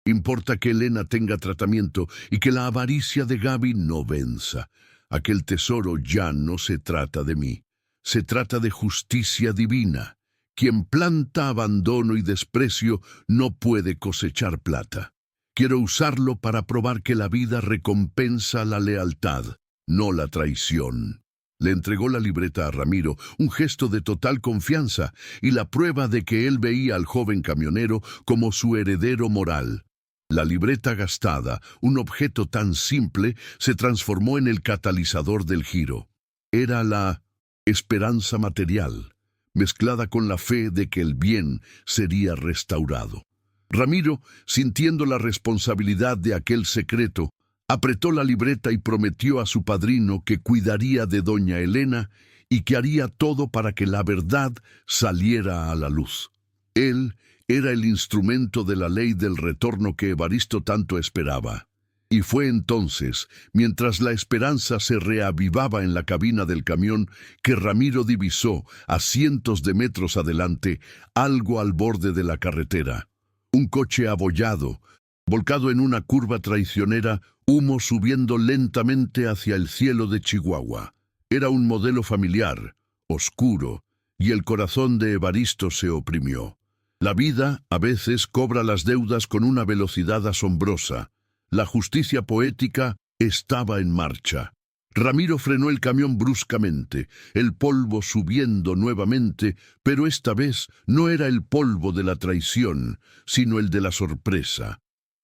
importa que Elena tenga tratamiento y que la avaricia de Gaby no venza. Aquel tesoro ya no se trata de mí. Se trata de justicia divina. Quien planta abandono y desprecio no puede cosechar plata. Quiero usarlo para probar que la vida recompensa la lealtad, no la traición. Le entregó la libreta a Ramiro, un gesto de total confianza y la prueba de que él veía al joven camionero como su heredero moral. La libreta gastada, un objeto tan simple, se transformó en el catalizador del giro. Era la esperanza material, mezclada con la fe de que el bien sería restaurado. Ramiro, sintiendo la responsabilidad de aquel secreto, apretó la libreta y prometió a su padrino que cuidaría de doña Elena y que haría todo para que la verdad saliera a la luz. Él era el instrumento de la ley del retorno que Evaristo tanto esperaba. Y fue entonces, mientras la esperanza se reavivaba en la cabina del camión, que Ramiro divisó, a cientos de metros adelante, algo al borde de la carretera. Un coche abollado, volcado en una curva traicionera, humo subiendo lentamente hacia el cielo de Chihuahua. Era un modelo familiar, oscuro, y el corazón de Evaristo se oprimió. La vida, a veces, cobra las deudas con una velocidad asombrosa. La justicia poética estaba en marcha. Ramiro frenó el camión bruscamente, el polvo subiendo nuevamente, pero esta vez no era el polvo de la traición, sino el de la sorpresa.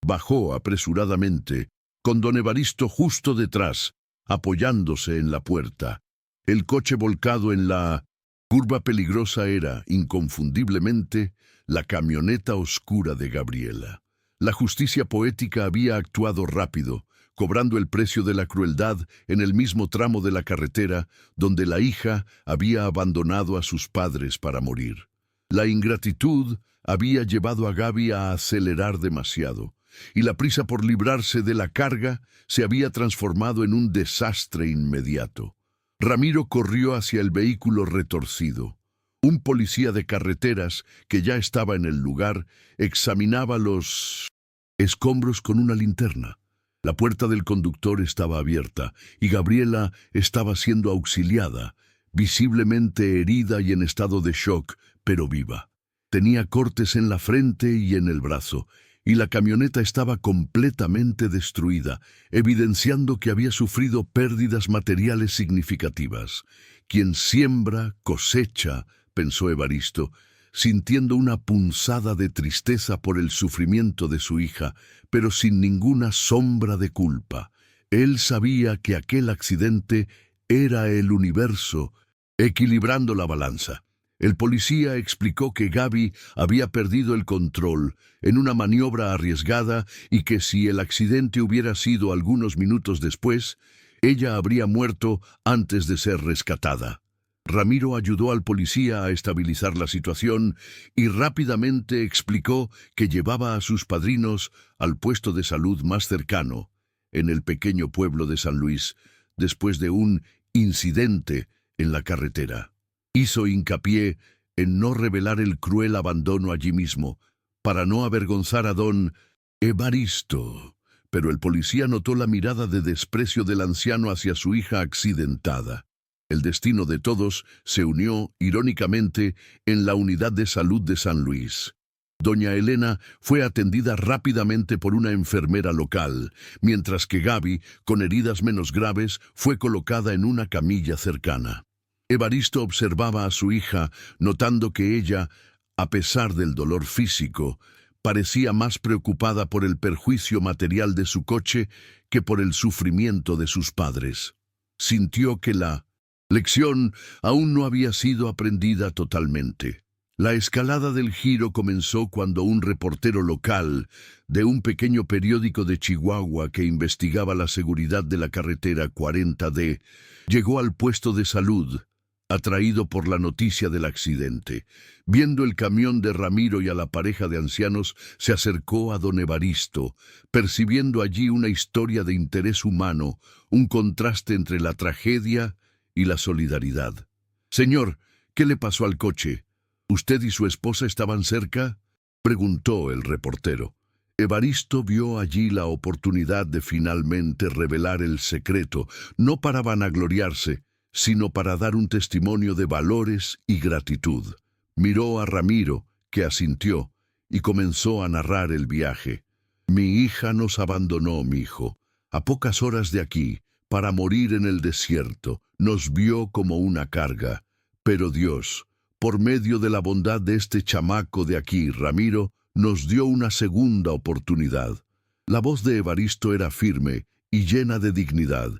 Bajó apresuradamente, con don Evaristo justo detrás, apoyándose en la puerta. El coche volcado en la curva peligrosa era, inconfundiblemente, la camioneta oscura de Gabriela. La justicia poética había actuado rápido, cobrando el precio de la crueldad en el mismo tramo de la carretera donde la hija había abandonado a sus padres para morir. La ingratitud había llevado a Gaby a acelerar demasiado, y la prisa por librarse de la carga se había transformado en un desastre inmediato. Ramiro corrió hacia el vehículo retorcido. Un policía de carreteras, que ya estaba en el lugar, examinaba los escombros con una linterna. La puerta del conductor estaba abierta y Gabriela estaba siendo auxiliada, visiblemente herida y en estado de shock, pero viva. Tenía cortes en la frente y en el brazo, y la camioneta estaba completamente destruida, evidenciando que había sufrido pérdidas materiales significativas. Quien siembra, cosecha, pensó Evaristo, sintiendo una punzada de tristeza por el sufrimiento de su hija, pero sin ninguna sombra de culpa. Él sabía que aquel accidente era el universo, equilibrando la balanza. El policía explicó que Gaby había perdido el control en una maniobra arriesgada y que si el accidente hubiera sido algunos minutos después, ella habría muerto antes de ser rescatada. Ramiro ayudó al policía a estabilizar la situación y rápidamente explicó que llevaba a sus padrinos al puesto de salud más cercano, en el pequeño pueblo de San Luis, después de un incidente en la carretera. Hizo hincapié en no revelar el cruel abandono allí mismo, para no avergonzar a don Evaristo, pero el policía notó la mirada de desprecio del anciano hacia su hija accidentada. El destino de todos se unió, irónicamente, en la unidad de salud de San Luis. Doña Elena fue atendida rápidamente por una enfermera local, mientras que Gaby, con heridas menos graves, fue colocada en una camilla cercana. Evaristo observaba a su hija, notando que ella, a pesar del dolor físico, parecía más preocupada por el perjuicio material de su coche que por el sufrimiento de sus padres. Sintió que la lección aún no había sido aprendida totalmente. La escalada del giro comenzó cuando un reportero local de un pequeño periódico de Chihuahua que investigaba la seguridad de la carretera 40D llegó al puesto de salud, atraído por la noticia del accidente. Viendo el camión de Ramiro y a la pareja de ancianos, se acercó a don Evaristo, percibiendo allí una historia de interés humano, un contraste entre la tragedia y la solidaridad. «Señor, ¿qué le pasó al coche? ¿Usted y su esposa estaban cerca?», preguntó el reportero. Evaristo vio allí la oportunidad de finalmente revelar el secreto, no para vanagloriarse, sino para dar un testimonio de valores y gratitud. Miró a Ramiro, que asintió, y comenzó a narrar el viaje. «Mi hija nos abandonó, mijo, a pocas horas de aquí, para morir en el desierto. Nos vio como una carga. Pero Dios, por medio de la bondad de este chamaco de aquí, Ramiro, nos dio una segunda oportunidad». La voz de Evaristo era firme y llena de dignidad,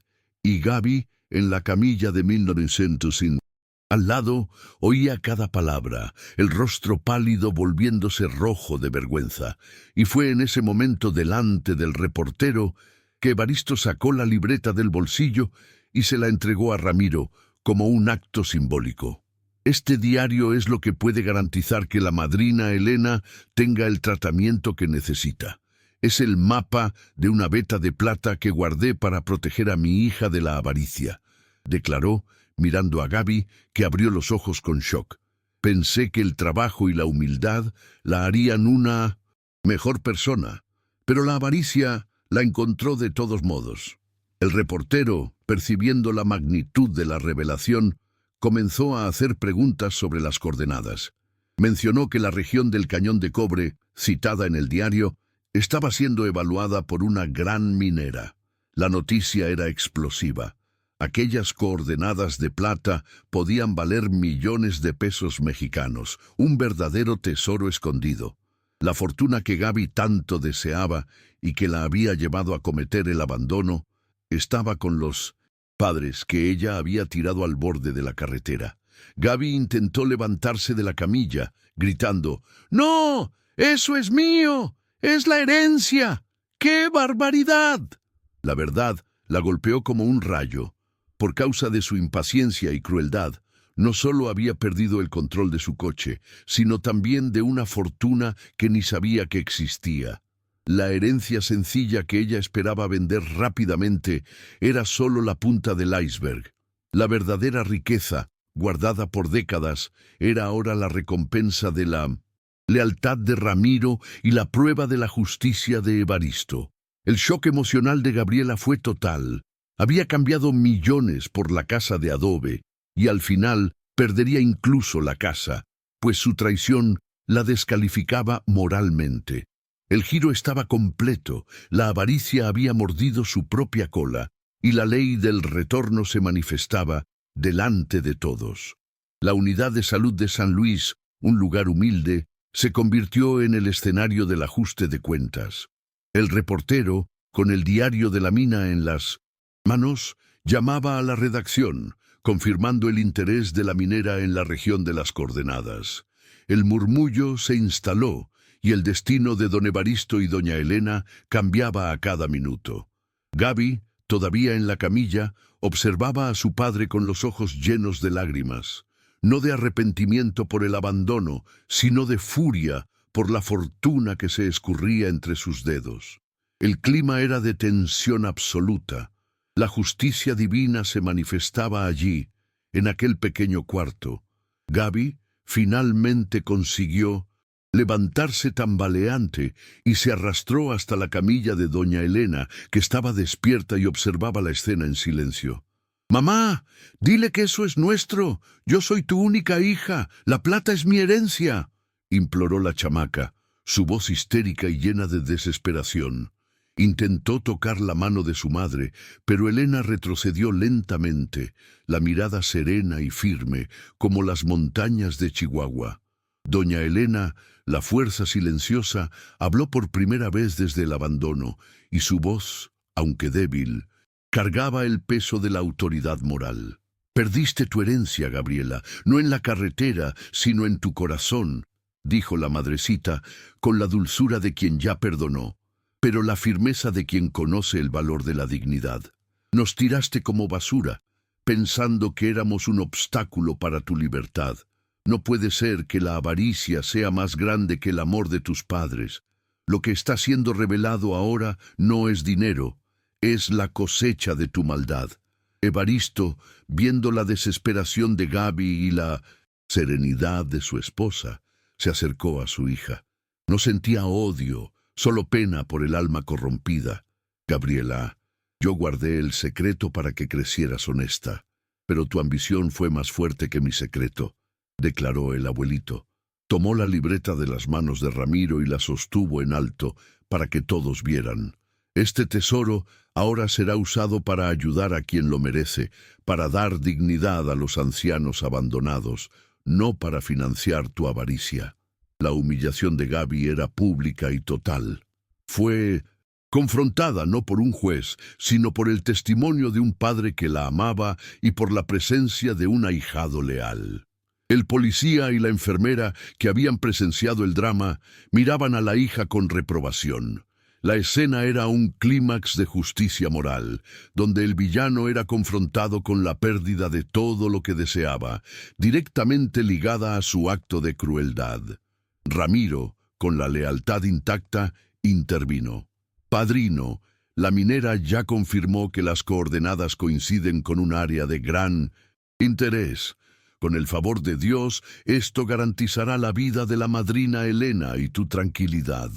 y Gaby, en la camilla de 1900, al lado, oía cada palabra, el rostro pálido volviéndose rojo de vergüenza, y fue en ese momento delante del reportero que Evaristo sacó la libreta del bolsillo y se la entregó a Ramiro como un acto simbólico. «Este diario es lo que puede garantizar que la madrina Elena tenga el tratamiento que necesita. Es el mapa de una veta de plata que guardé para proteger a mi hija de la avaricia», declaró, mirando a Gaby, que abrió los ojos con shock. «Pensé que el trabajo y la humildad la harían una mejor persona, pero la avaricia la encontró de todos modos». El reportero, percibiendo la magnitud de la revelación, comenzó a hacer preguntas sobre las coordenadas. Mencionó que la región del Cañón de Cobre, citada en el diario, estaba siendo evaluada por una gran minera. La noticia era explosiva. Aquellas coordenadas de plata podían valer millones de pesos mexicanos, un verdadero tesoro escondido. La fortuna que Gaby tanto deseaba y que la había llevado a cometer el abandono estaba con los padres que ella había tirado al borde de la carretera. Gaby intentó levantarse de la camilla, gritando: «¡No! ¡Eso es mío! ¡Es la herencia! ¡Qué barbaridad!». La verdad la golpeó como un rayo. Por causa de su impaciencia y crueldad, no solo había perdido el control de su coche, sino también de una fortuna que ni sabía que existía. La herencia sencilla que ella esperaba vender rápidamente era solo la punta del iceberg. La verdadera riqueza, guardada por décadas, era ahora la recompensa de la lealtad de Ramiro y la prueba de la justicia de Evaristo. El shock emocional de Gabriela fue total. Había cambiado millones por la casa de adobe y al final perdería incluso la casa, pues su traición la descalificaba moralmente. El giro estaba completo, la avaricia había mordido su propia cola y la ley del retorno se manifestaba delante de todos. La unidad de salud de San Luis, un lugar humilde, se convirtió en el escenario del ajuste de cuentas. El reportero, con el diario de la mina en las manos, llamaba a la redacción, confirmando el interés de la minera en la región de las coordenadas. El murmullo se instaló y el destino de don Evaristo y doña Elena cambiaba a cada minuto. Gaby, todavía en la camilla, observaba a su padre con los ojos llenos de lágrimas, no de arrepentimiento por el abandono, sino de furia por la fortuna que se escurría entre sus dedos. El clima era de tensión absoluta. La justicia divina se manifestaba allí, en aquel pequeño cuarto. Gaby finalmente consiguió levantarse tambaleante y se arrastró hasta la camilla de doña Elena, que estaba despierta y observaba la escena en silencio. «Mamá, dile que eso es nuestro. Yo soy tu única hija. La plata es mi herencia», imploró la chamaca, su voz histérica y llena de desesperación. Intentó tocar la mano de su madre, pero Elena retrocedió lentamente, la mirada serena y firme, como las montañas de Chihuahua. Doña Elena, la fuerza silenciosa, habló por primera vez desde el abandono, y su voz, aunque débil, cargaba el peso de la autoridad moral. «Perdiste tu herencia, Gabriela, no en la carretera, sino en tu corazón», dijo la madrecita, con la dulzura de quien ya perdonó, pero la firmeza de quien conoce el valor de la dignidad. «Nos tiraste como basura, pensando que éramos un obstáculo para tu libertad. No puede ser que la avaricia sea más grande que el amor de tus padres. Lo que está siendo revelado ahora no es dinero, es la cosecha de tu maldad». Evaristo, viendo la desesperación de Gaby y la serenidad de su esposa, se acercó a su hija. No sentía odio, solo pena por el alma corrompida. «Gabriela, yo guardé el secreto para que crecieras honesta, pero tu ambición fue más fuerte que mi secreto», declaró el abuelito. Tomó la libreta de las manos de Ramiro y la sostuvo en alto para que todos vieran. «Este tesoro ahora será usado para ayudar a quien lo merece, para dar dignidad a los ancianos abandonados, no para financiar tu avaricia». La humillación de Gaby era pública y total. Fue confrontada no por un juez, sino por el testimonio de un padre que la amaba y por la presencia de un ahijado leal. El policía y la enfermera que habían presenciado el drama miraban a la hija con reprobación. La escena era un clímax de justicia moral, donde el villano era confrontado con la pérdida de todo lo que deseaba, directamente ligada a su acto de crueldad. Ramiro, con la lealtad intacta, intervino. «Padrino, la minera ya confirmó que las coordenadas coinciden con un área de gran interés. Con el favor de Dios, esto garantizará la vida de la madrina Elena y tu tranquilidad».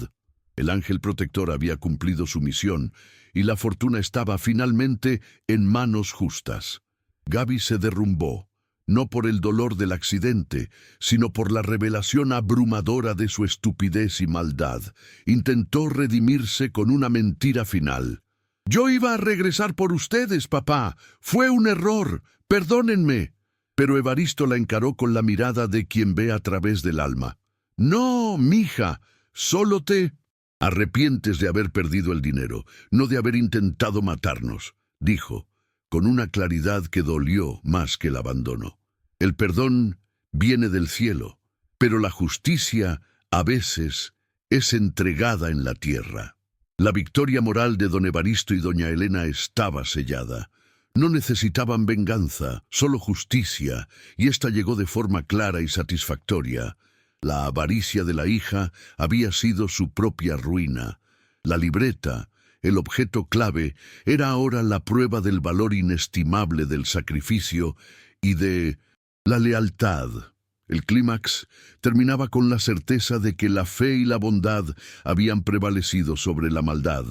El ángel protector había cumplido su misión y la fortuna estaba finalmente en manos justas. Gaby se derrumbó, no por el dolor del accidente, sino por la revelación abrumadora de su estupidez y maldad. Intentó redimirse con una mentira final. «Yo iba a regresar por ustedes, papá. Fue un error. Perdónenme». Pero Evaristo la encaró con la mirada de quien ve a través del alma. «No, mija, solo te arrepientes de haber perdido el dinero, no de haber intentado matarnos», dijo, con una claridad que dolió más que el abandono. El perdón viene del cielo, pero la justicia a veces es entregada en la tierra. La victoria moral de don Evaristo y doña Elena estaba sellada. No necesitaban venganza, solo justicia, y ésta llegó de forma clara y satisfactoria. La avaricia de la hija había sido su propia ruina. La libreta, el objeto clave, era ahora la prueba del valor inestimable del sacrificio y de la lealtad. El clímax terminaba con la certeza de que la fe y la bondad habían prevalecido sobre la maldad,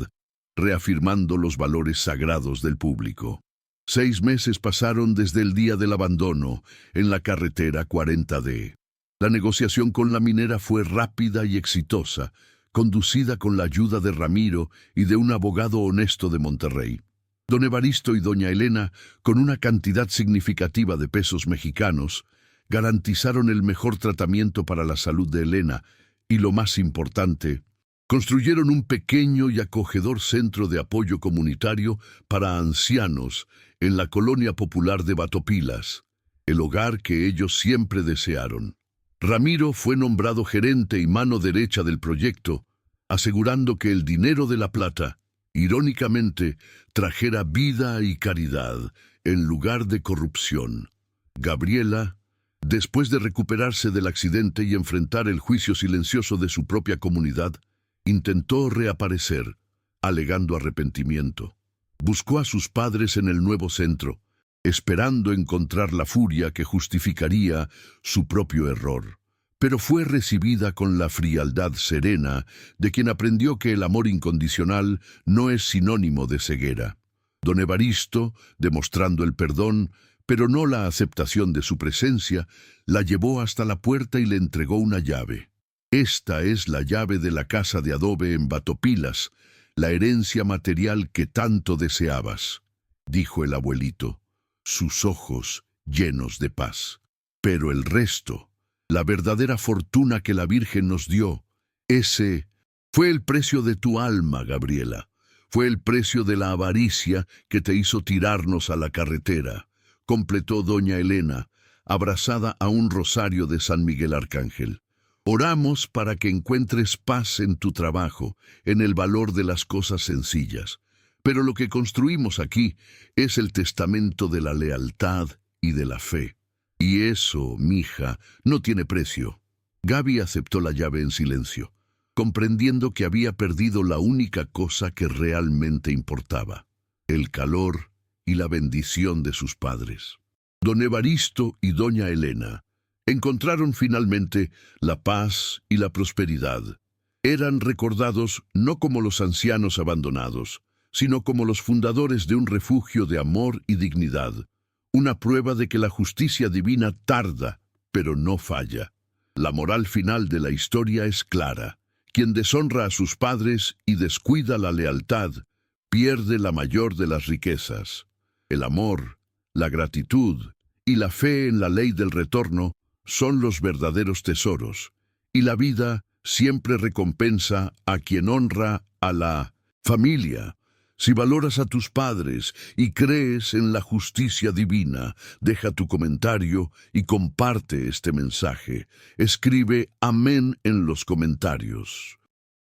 reafirmando los valores sagrados del público. 6 meses pasaron desde el día del abandono en la carretera 40D. La negociación con la minera fue rápida y exitosa, conducida con la ayuda de Ramiro y de un abogado honesto de Monterrey. Don Evaristo y doña Elena, con una cantidad significativa de pesos mexicanos, garantizaron el mejor tratamiento para la salud de Elena y, lo más importante, construyeron un pequeño y acogedor centro de apoyo comunitario para ancianos en la colonia popular de Batopilas, el hogar que ellos siempre desearon. Ramiro fue nombrado gerente y mano derecha del proyecto, asegurando que el dinero de la plata, irónicamente, trajera vida y caridad en lugar de corrupción. Gabriela, después de recuperarse del accidente y enfrentar el juicio silencioso de su propia comunidad, intentó reaparecer, alegando arrepentimiento. Buscó a sus padres en el nuevo centro, esperando encontrar la furia que justificaría su propio error. Pero fue recibida con la frialdad serena de quien aprendió que el amor incondicional no es sinónimo de ceguera. Don Evaristo, demostrando el perdón, pero no la aceptación de su presencia, la llevó hasta la puerta y le entregó una llave. Esta es la llave de la casa de adobe en Batopilas, la herencia material que tanto deseabas, dijo el abuelito, sus ojos llenos de paz. Pero el resto, la verdadera fortuna que la Virgen nos dio, ese fue el precio de tu alma, Gabriela. Fue el precio de la avaricia que te hizo tirarnos a la carretera, completó doña Elena, abrazada a un rosario de San Miguel Arcángel. Oramos para que encuentres paz en tu trabajo, en el valor de las cosas sencillas. Pero lo que construimos aquí es el testamento de la lealtad y de la fe. Y eso, mija, no tiene precio. Gaby aceptó la llave en silencio, comprendiendo que había perdido la única cosa que realmente importaba, el calor y la bendición de sus padres. Don Evaristo y doña Elena encontraron finalmente la paz y la prosperidad. Eran recordados no como los ancianos abandonados, sino como los fundadores de un refugio de amor y dignidad, una prueba de que la justicia divina tarda, pero no falla. La moral final de la historia es clara. Quien deshonra a sus padres y descuida la lealtad, pierde la mayor de las riquezas. El amor, la gratitud y la fe en la ley del retorno son los verdaderos tesoros, y la vida siempre recompensa a quien honra a la familia. Si valoras a tus padres y crees en la justicia divina, deja tu comentario y comparte este mensaje. Escribe amén en los comentarios.